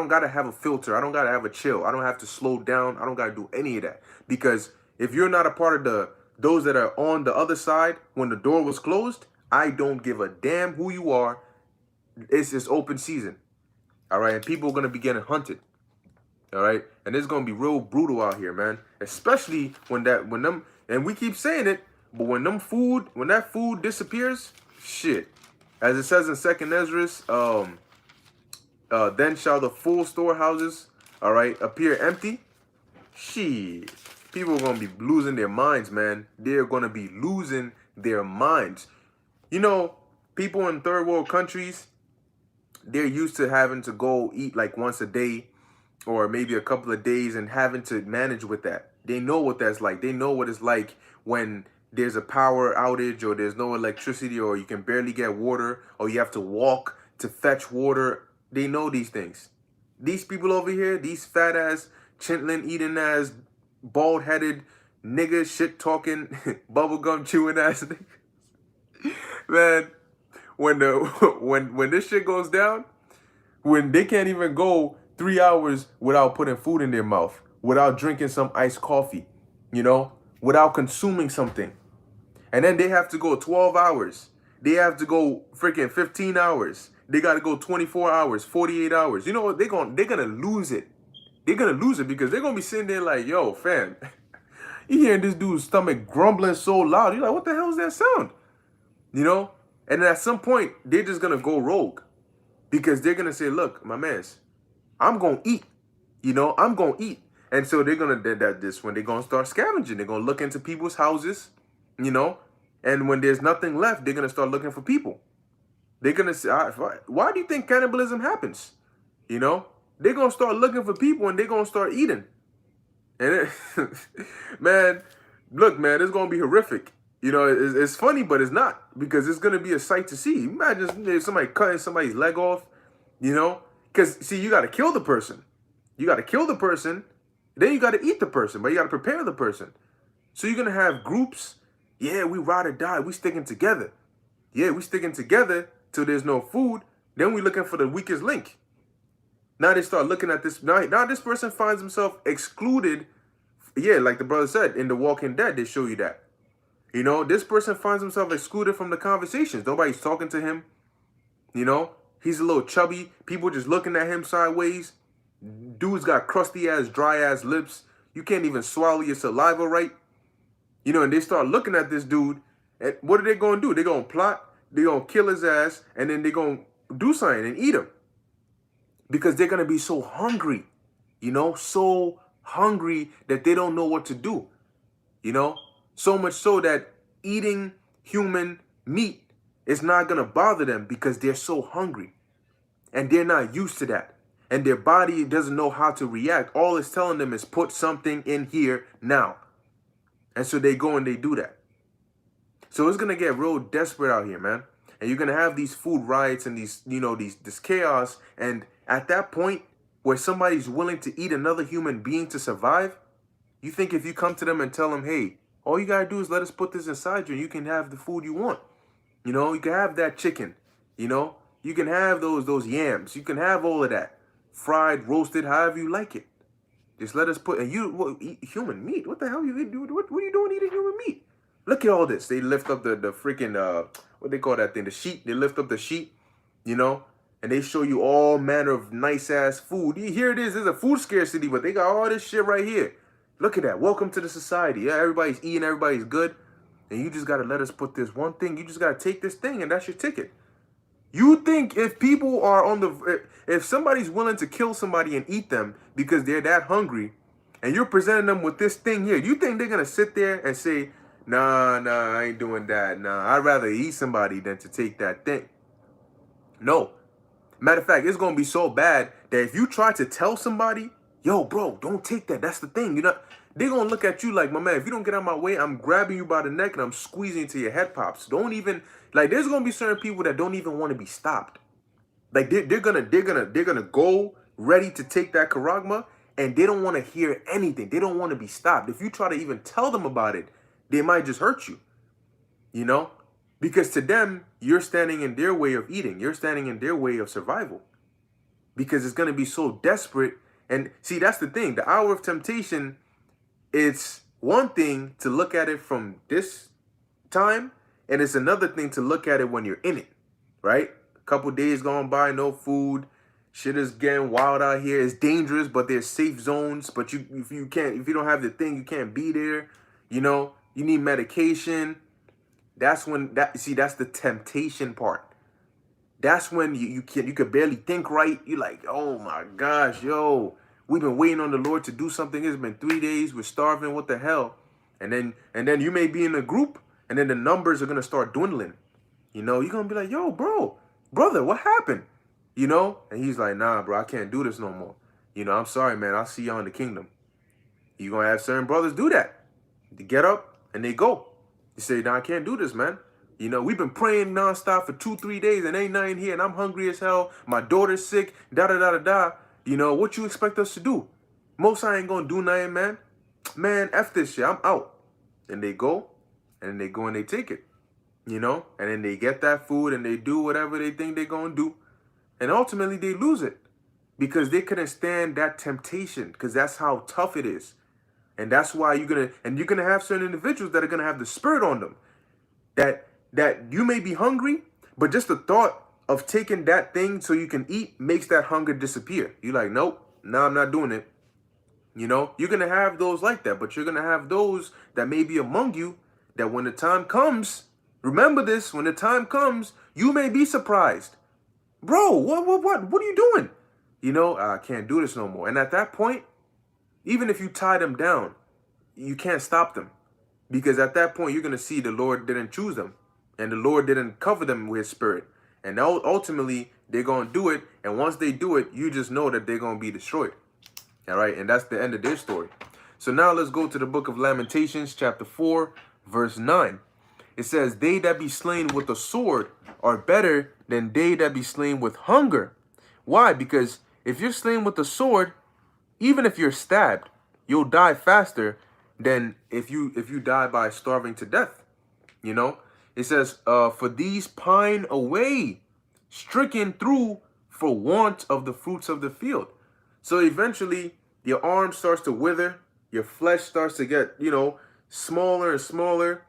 got to have a filter. I don't got to have a chill. I don't have to slow down. I don't got to do any of that. Because if you're not a part of those that are on the other side when the door was closed, I don't give a damn who you are. It's open season. All right. And people are going to be getting hunted. All right. And it's going to be real brutal out here, man. Especially when them, and we keep saying it, but when that food disappears, shit. As it says in 2nd Ezra, then shall the full storehouses, all right, appear empty. Shit. People are going to be losing their minds, man. They're going to be losing their minds. You know, people in third world countries, they're used to having to go eat like once a day or maybe a couple of days and having to manage with that. They know what that's like. They know what it's like when there's a power outage or there's no electricity or you can barely get water or you have to walk to fetch water. They know these things. These people over here, these fat ass, chitlin eating ass, bald headed nigga, shit talking, bubblegum chewing ass niggas. Man, when this shit goes down, when they can't even go 3 hours without putting food in their mouth, without drinking some iced coffee, without consuming something. And then they have to go 12 hours. They have to go freaking 15 hours. They got to go 24 hours, 48 hours. You know what? They're going to lose it. They're going to lose it because they're going to be sitting there like, yo, fam, you hearing this dude's stomach grumbling so loud. You're like, what the hell is that sound? And at some point, they're just going to go rogue because they're going to say, look, my mans, I'm going to eat. I'm going to eat. And so they're going to, this when they're going to start scavenging. They're going to look into people's houses, and when there's nothing left, they're going to start looking for people. They're going to say, why do you think cannibalism happens? They're going to start looking for people and they're going to start eating. And man, look, man, it's going to be horrific. It's funny, but it's not, because it's going to be a sight to see. Imagine if somebody cutting somebody's leg off, because see, you got to kill the person. You got to kill the person. Then you got to eat the person, but you got to prepare the person. So you're going to have groups. Yeah, we ride or die. We sticking together. Yeah, we sticking together till there's no food. Then we looking for the weakest link. Now they start looking at this. Now this person finds himself excluded. Yeah, like the brother said, in The Walking Dead, they show you that. This person finds himself excluded from the conversations. Nobody's talking to him. He's a little chubby. People just looking at him sideways. Dude's got crusty ass, dry ass lips. You can't even swallow your saliva right. And they start looking at this dude. And what are they going to do? They're going to plot. They're going to kill his ass. And then they're going to do something and eat him. Because they're going to be so hungry. So hungry that they don't know what to do. So much so that eating human meat is not going to bother them because they're so hungry. And they're not used to that. And their body doesn't know how to react. All it's telling them is put something in here now. And so they go and they do that. So it's going to get real desperate out here, man. And you're going to have these food riots and this chaos. And at that point where somebody's willing to eat another human being to survive, you think if you come to them and tell them, hey, all you got to do is let us put this inside you and you can have the food you want. You can have that chicken. You can have those yams. You can have all of that. Fried, roasted, however you like it. Just let us put, and you eat human meat. What the hell you do? What are you doing eating human meat? Look at all this. They lift up the freaking, what they call that thing? The sheet. They lift up the sheet, and they show you all manner of nice ass food. Here it is. There's a food scarcity, but they got all this shit right here. Look at that. Welcome to the society. Yeah, everybody's eating. Everybody's good. And you just got to let us put this one thing. You just got to take this thing and that's your ticket. You think if people are if somebody's willing to kill somebody and eat them because they're that hungry and you're presenting them with this thing here, you think they're going to sit there and say, Nah, I ain't doing that. Nah, I'd rather eat somebody than to take that thing. No. Matter of fact, it's gonna be so bad that if you try to tell somebody, yo, bro, don't take that. That's the thing. You know, they're gonna look at you like, my man, if you don't get out of my way, I'm grabbing you by the neck and I'm squeezing into your head pops. Don't even like there's gonna be certain people that don't even want to be stopped. Like they're gonna go ready to take that charagma and they don't want to hear anything. They don't want to be stopped. If you try to even tell them about it, they might just hurt you. You know? Because to them, you're standing in their way of eating. You're standing in their way of survival. Because it's going to be so desperate. And see, that's the thing. The hour of temptation, it's one thing to look at it from this time, and it's another thing to look at it when you're in it, right? A couple days gone by, no food. Shit is getting wild out here. It's dangerous, but there's safe zones. But if you don't have the thing, you can't be there. You know, you need medication. That's when that's the temptation part. That's when you could barely think right. You're like, oh my gosh, yo, we've been waiting on the Lord to do something. It's been 3 days. We're starving. What the hell? And then you may be in a group, and then the numbers are gonna start dwindling. You know, you're gonna be like, yo, brother, what happened? You know, and he's like, nah, bro, I can't do this no more. You know, I'm sorry, man. I'll see y'all in the kingdom. You're gonna have certain brothers do that. They get up and they go. You say, nah, I can't do this, man. You know, we've been praying nonstop for 2-3 days and ain't nothing here, and I'm hungry as hell. My daughter's sick, da-da-da-da-da. You know, what you expect us to do? Most I ain't gonna do nothing, man. Man, F this shit, I'm out. And they go, and they take it. You know, and then they get that food and they do whatever they think they're gonna do. And ultimately they lose it. Because they couldn't stand that temptation, because that's how tough it is. And that's why you're gonna have certain individuals that are gonna have the spirit on them. That you may be hungry, but just the thought of taking that thing so you can eat makes that hunger disappear. You're like, nope, no, I'm not doing it. You know, you're gonna have those like that, but you're gonna have those that may be among you that when the time comes, remember this, when the time comes, you may be surprised. Bro, what are you doing? You know, I can't do this no more. And at that point, even if you tie them down, you can't stop them. Because at that point, you're going to see the Lord didn't choose them. And the Lord didn't cover them with his spirit. And ultimately, they're going to do it. And once they do it, you just know that they're going to be destroyed. All right? And that's the end of their story. So now let's go to the book of Lamentations, chapter 4, verse 9. It says, they that be slain with the sword are better than they that be slain with hunger. Why? Because if you're slain with the sword, even if you're stabbed, you'll die faster than if you die by starving to death. You know, it says, for these pine away, stricken through for want of the fruits of the field. So eventually your arm starts to wither, your flesh starts to get, you know, smaller and smaller,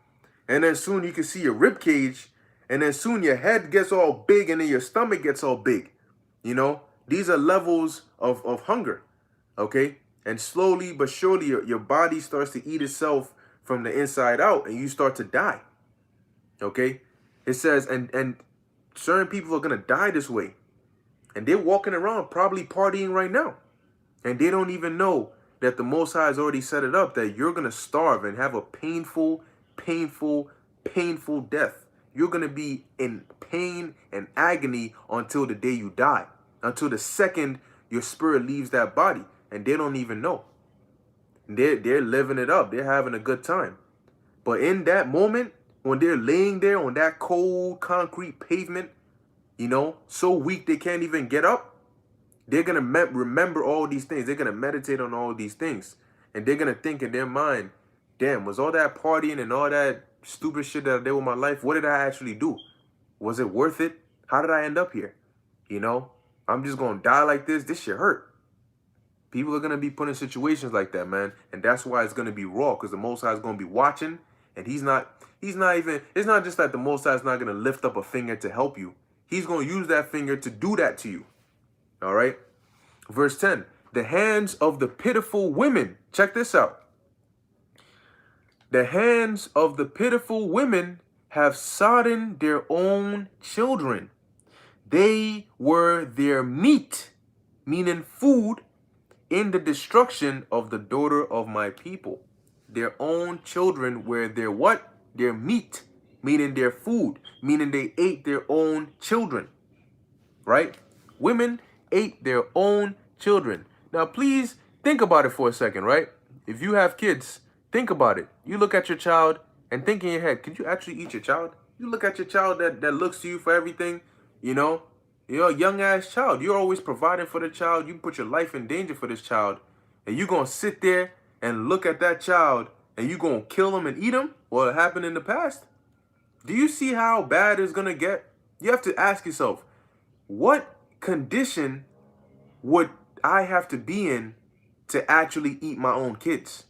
and then soon you can see your rib cage, and then soon your head gets all big, and then your stomach gets all big. You know, these are levels of hunger. Okay, and slowly but surely your body starts to eat itself from the inside out, and you start to die. Okay, it says, and certain people are gonna die this way, and they're walking around probably partying right now, and they don't even know that the Most High has already set it up that you're gonna starve and have a painful death. You're gonna be in pain and agony until the day you die, until the second your spirit leaves that body. And they don't even know. They're living it up. They're having a good time. But in that moment, when they're laying there on that cold concrete pavement, you know, so weak they can't even get up, they're going to remember all these things. They're going to meditate on all these things. And they're going to think in their mind, damn, was all that partying and all that stupid shit that I did with my life, what did I actually do? Was it worth it? How did I end up here? You know, I'm just going to die like this. This shit hurt. People are going to be put in situations like that, man. And that's why it's going to be raw, because the Most High is going to be watching. And he's not even, it's not just that the Most High is not going to lift up a finger to help you. He's going to use that finger to do that to you. All right. Verse 10, the hands of the pitiful women. Check this out. The hands of the pitiful women have sodden their own children. They were their meat, meaning food, in the destruction of the daughter of my people. their own children were their what? Their meat, meaning their food, meaning they ate their own children, right? Women ate their own children. Now, please think about it for a second, right? If you have kids, think about it. You look at your child and think in your head, could you actually eat your child? You look at your child that looks to you for everything, you know? You're a young ass child. You're always providing for the child. You put your life in danger for this child. And you're going to sit there and look at that child and you're going to kill him and eat him? Well, it happened in the past. Do you see how bad it's going to get? You have to ask yourself, what condition would I have to be in to actually eat my own kids?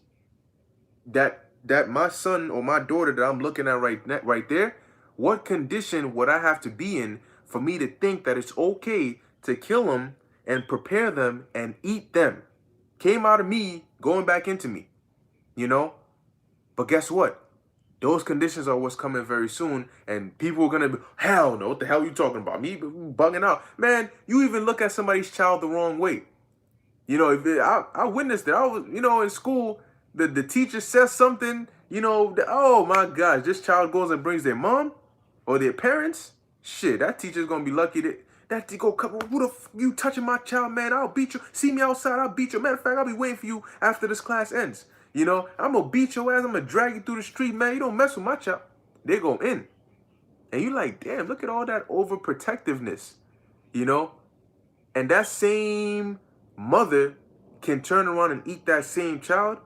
That my son or my daughter that I'm looking at right there, what condition would I have to be in for me to think that it's okay to kill them and prepare them and eat them? Came out of me, going back into me, you know? But guess what? Those conditions are what's coming very soon, and people are gonna be, hell no, what the hell are you talking about? Me bugging out. Man, you even look at somebody's child the wrong way. You know, I witnessed it. I was, in school, the teacher says something, oh my gosh, this child goes and brings their mom or their parents. Shit, that teacher's gonna be lucky that to go come. Who the you touching my child, man? I'll beat you. See me outside, I'll beat you. Matter of fact, I'll be waiting for you after this class ends. I'm gonna beat your ass. I'm gonna drag you through the street, man. You don't mess with my child. They go in. And you like, damn, look at all that overprotectiveness, And that same mother can turn around and eat that same child.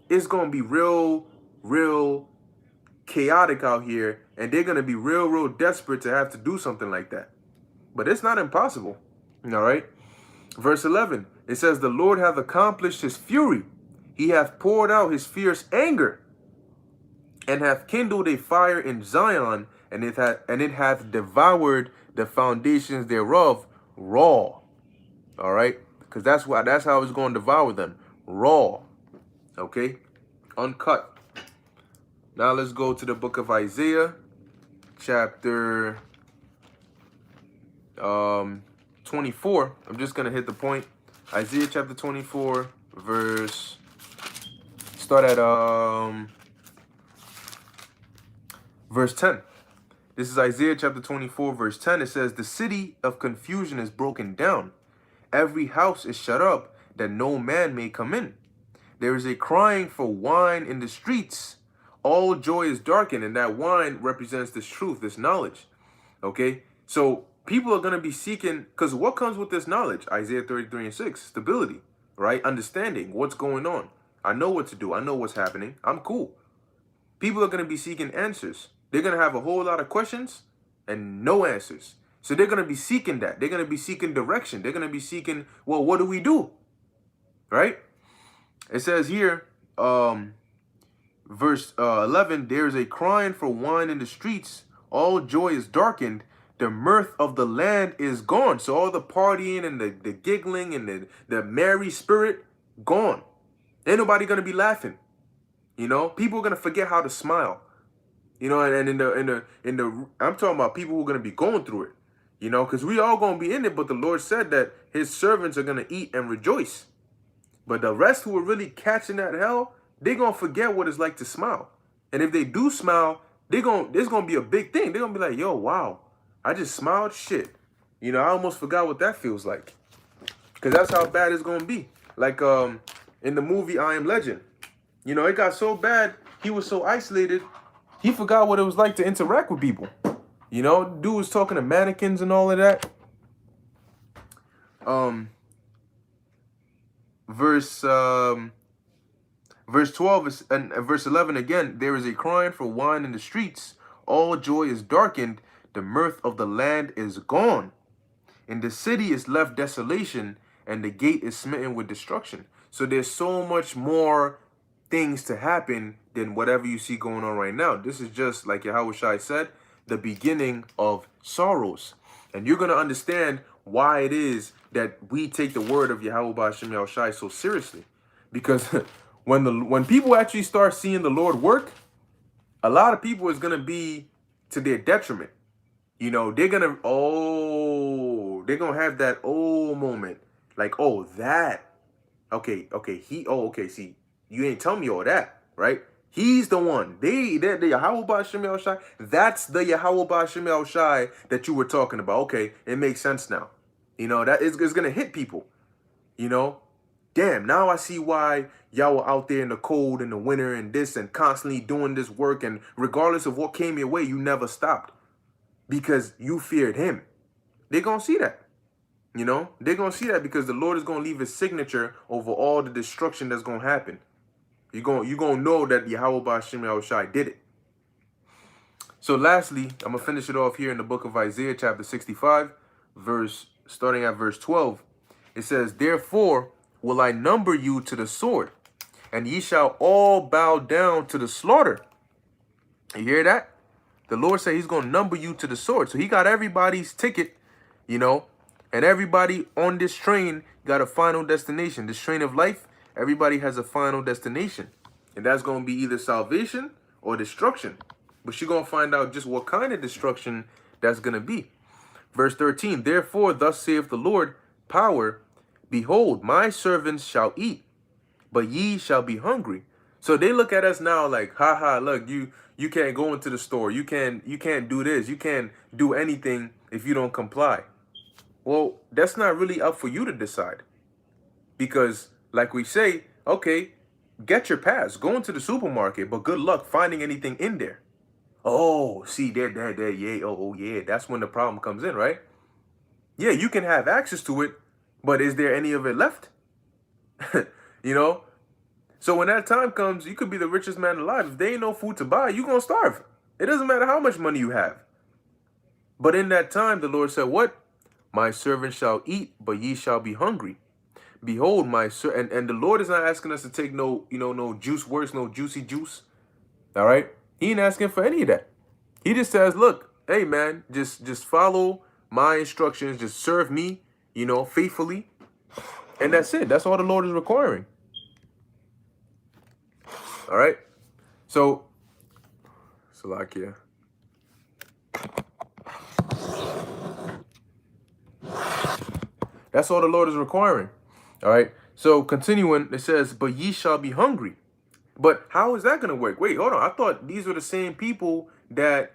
It's gonna be real, real chaotic out here. And they're gonna be real, real desperate to have to do something like that. But it's not impossible. All right. Verse 11, it says, the Lord hath accomplished his fury. He hath poured out his fierce anger, and hath kindled a fire in Zion, and it hath devoured the foundations thereof raw. All right, because that's how it's going to devour them, raw. Okay, uncut. Now let's go to the book of Isaiah, chapter 24. I'm just gonna hit the point. Isaiah chapter 24, verse. Start at verse 10. This is Isaiah chapter 24, verse 10. It says, the city of confusion is broken down. Every house is shut up, that no man may come in. There is a crying for wine in the streets. All joy is darkened, and that wine represents this truth, this knowledge. Okay? So people are going to be seeking, because what comes with this knowledge? Isaiah 33 and 6, stability, right? Understanding what's going on. I know what to do. I know what's happening. I'm cool. People are going to be seeking answers. They're going to have a whole lot of questions and no answers. So they're going to be seeking that. They're going to be seeking direction. They're going to be seeking, well, what do we do? Right? It says here, verse 11, there is a crying for wine in the streets. All joy is darkened. The mirth of the land is gone. So all the partying and the giggling and the merry spirit, gone. Ain't nobody gonna be laughing, People are gonna forget how to smile, And in the I'm talking about people who are gonna be going through it, because we all gonna be in it. But the Lord said that His servants are gonna eat and rejoice. But the rest who are really catching that hell, they gonna forget what it's like to smile. And if they do smile, there's gonna be a big thing. They're gonna be like, yo, wow, I just smiled. Shit, I almost forgot what that feels like, because that's how bad it's gonna be. Like in the movie I Am Legend, it got so bad, he was so isolated, he forgot what it was like to interact with people. Dude was talking to mannequins and all of that. Verse 12 is, and verse 11 again, there is a crying for wine in the streets. All joy is darkened. The mirth of the land is gone. And the city is left desolation, and the gate is smitten with destruction. So there's so much more things to happen than whatever you see going on right now. This is just, like Yahushua said, the beginning of sorrows. And you're going to understand why it is that we take the word of Yahuwah Hashem Yahushua so seriously. Because when people actually start seeing the Lord work, a lot of people is going to be to their detriment. They're going to, they're going to have that moment. Like, that. Okay, see, you ain't tell me all that. right? He's the one. They're the Yahweh Ba'Shem Yahushai. That's the Yahweh Ba'Shem Yahushai that you were talking about. Okay, it makes sense now. You know, that is going to hit people. You know, damn, now I see why y'all were out there in the cold in the winter and this and constantly doing this work. And regardless of what came your way, you never stopped because you feared him. They're going to see that. You know, they're going to see that because the Lord is going to leave his signature over all the destruction that's going to happen. You're going to know that Yahweh Ba'Shem Yahushai did it. So lastly, I'm going to finish it off here in the book of Isaiah, chapter 65, starting at verse 12. It says, therefore will I number you to the sword, and ye shall all bow down to the slaughter. You hear that? The Lord said he's going to number you to the sword. So he got everybody's ticket, you know, and everybody on this train got a final destination. This train of life, everybody has a final destination. And that's going to be either salvation or destruction. But you're going to find out just what kind of destruction that's going to be. Verse 13, therefore, thus saith the Lord, power, behold, my servants shall eat, but ye shall be hungry. So they look at us now like, haha, look, you can't go into the store. You can't do this. You can't do anything if you don't comply. Well, that's not really up for you to decide. Because like we say, okay, get your pass, go into the supermarket, but good luck finding anything in there. Oh, see, there, yeah, oh, yeah, that's when the problem comes in, right? Yeah, you can have access to it, but is there any of it left? You know? So when that time comes, you could be the richest man alive. If there ain't no food to buy, you're going to starve. It doesn't matter how much money you have. But in that time, the Lord said, what? My servant shall eat, but ye shall be hungry. Behold, my servant, and the Lord is not asking us to take no, no juice works, no juicy juice. All right? He ain't asking for any of that. He just says, look, hey, man, just follow my instructions. Just serve me, faithfully. And that's it. That's all the Lord is requiring. All right? So, Salakia. That's all the Lord is requiring. All right? So, continuing, it says, but ye shall be hungry. But how is that going to work? Wait, hold on. I thought these were the same people that,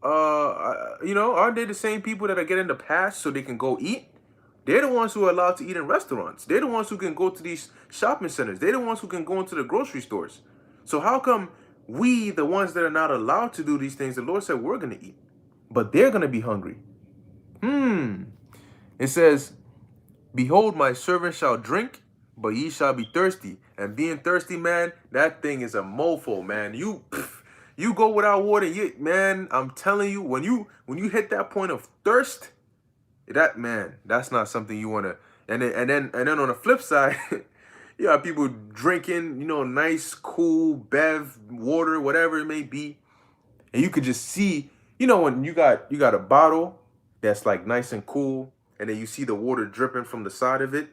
aren't they the same people that are getting the pass so they can go eat? They're the ones who are allowed to eat in restaurants. They're the ones who can go to these shopping centers. They're the ones who can go into the grocery stores. So how come we, the ones that are not allowed to do these things, the Lord said we're going to eat, but they're going to be hungry? It says, behold, my servant shall drink, but ye shall be thirsty. And being thirsty, man, that thing is a mofo, man. You go without water, man, I'm telling you, when you hit that point of thirst, that's not something you want to. And then on the flip side, you have people drinking, nice, cool, bev, water, whatever it may be. And you could just see, when you got a bottle that's like nice and cool, and then you see the water dripping from the side of it,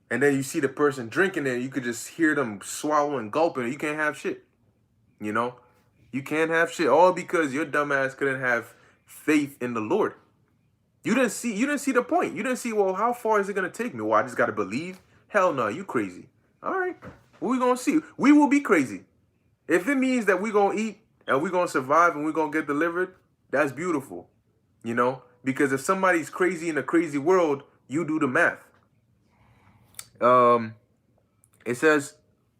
and then you see the person drinking it, you could just hear them swallowing, gulping. You can't have shit. You can't have shit, all because your dumb ass couldn't have faith in the Lord. You didn't see the point. You didn't see, well, how far is it going to take me? Well, I just got to believe? Hell no, you crazy. All right, what we going to see? We will be crazy. If it means that we're going to eat and we're going to survive and we're going to get delivered, that's beautiful, because if somebody's crazy in a crazy world, you do the math. It says,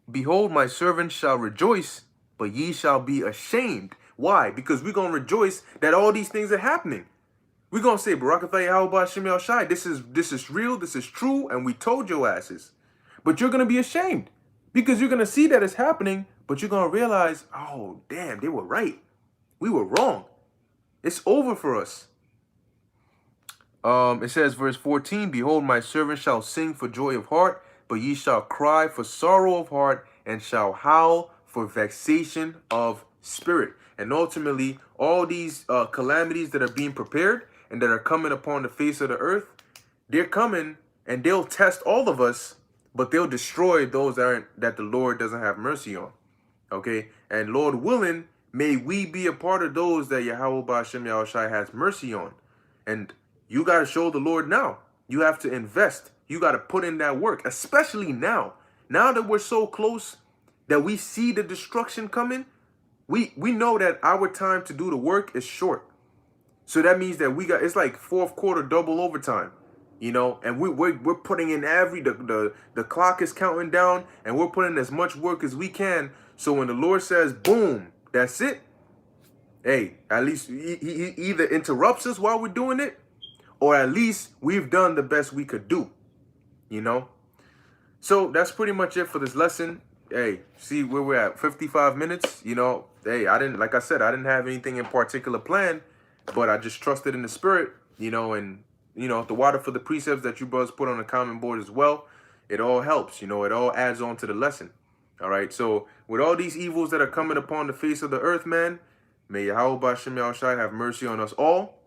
behold, my servant shall rejoice, but ye shall be ashamed. Why? Because we're going to rejoice that all these things are happening. We're going to say, Barakatha Yahweh Shem Yahushai, this is real, this is true, and we told your asses. But you're going to be ashamed because you're going to see that it's happening, but you're going to realize, oh, damn, they were right. We were wrong. It's over for us. It says, verse 14, behold, my servant shall sing for joy of heart, but ye shall cry for sorrow of heart, and shall howl for vexation of spirit. And ultimately, all these calamities that are being prepared and that are coming upon the face of the earth, they're coming and they'll test all of us, but they'll destroy those that the Lord doesn't have mercy on. Okay? And Lord willing, may we be a part of those that Yahweh Ba'Shem Yahushai has mercy on. And you got to show the Lord now. You have to invest. You got to put in that work, especially now. Now that we're so close that we see the destruction coming, we know that our time to do the work is short. So that means that it's like fourth quarter double overtime, you know, and we're putting in the clock is counting down, and we're putting as much work as we can. So when the Lord says, boom, that's it. Hey, at least he either interrupts us while we're doing it, or at least we've done the best we could do, you know. So that's pretty much it for this lesson. Hey, see where we're at, 55 minutes, you know. Hey, like I said, I didn't have anything in particular planned, but I just trusted in the spirit, you know, and, you know, the water for the precepts that you brothers put on the comment board as well, it all helps, you know, it all adds on to the lesson. All right, so with all these evils that are coming upon the face of the earth, man, may Yahweh Ba'Shem Yahushai have mercy on us all.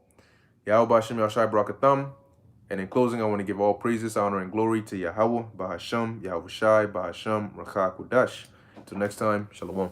Yahweh Ba'Shem Yahushai Brakatham. And in closing, I want to give all praises, honor, and glory to Yahweh, Bahasham, Yahushai, Bahasham, Racha Kudash. Until next time, Shalom.